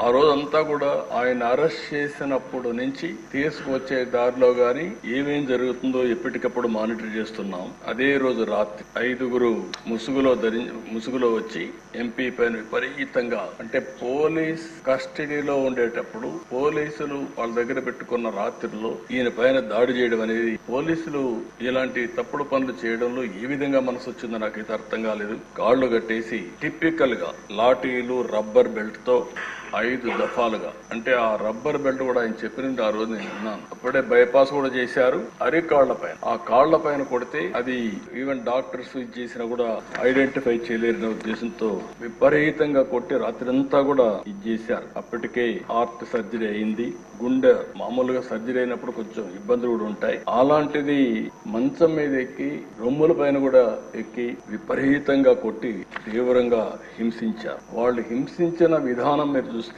ఆ రోజంతా కూడా ఆయన అరెస్ట్ చేసినప్పుడు నుంచి తీసుకువచ్చే దారిలో గాని ఏమేం జరుగుతుందో ఎప్పటికప్పుడు మానిటర్ చేస్తున్నాం. అదే రోజు రాత్రి 5 ముసుగులో వచ్చి ఎంపీ పైన విపరీతంగా, అంటే పోలీస్ కస్టడీలో ఉండేటప్పుడు పోలీసులు వాళ్ళ దగ్గర పెట్టుకున్న రాత్రిలో ఈయన పైన దాడి చేయడం అనేది, పోలీసులు ఇలాంటి తప్పుడు పనులు చేయడంలో ఏ విధంగా మనసు వచ్చిందో నాకైతే అర్థం కాలేదు. కాళ్లు కట్టేసి టిపికల్ గా లాఠీలు, రబ్బర్ బెల్ట్ తో 5 దఫాలుగా, అంటే ఆ రబ్బర్ బెల్ట్ కూడా ఆయన చెప్పినట్టు ఆ రోజు నేను విన్నాను. అప్పుడే బైపాస్ కూడా చేశారు. అరికాళ్ల పైన, ఆ కాళ్ల పైన కొడితే అది ఈవెన్ డాక్టర్స్ చేసినా కూడా ఐడెంటిఫై చేయలేని ఉద్దేశంతో విపరీతంగా కొట్టి రాత్రి అంతా కూడా ఇది చేశారు. అప్పటికే హార్ట్ సర్జరీ అయింది. గుండె మామూలుగా సర్జరీ అయినప్పుడు కొంచెం ఇబ్బందులు కూడా ఉంటాయి. అలాంటిది మంచం మీద ఎక్కి రొమ్ముల పైన కూడా ఎక్కి విపరీతంగా కొట్టి తీవ్రంగా హింసించారు. వాళ్ళు హింసించిన విధానం మీరు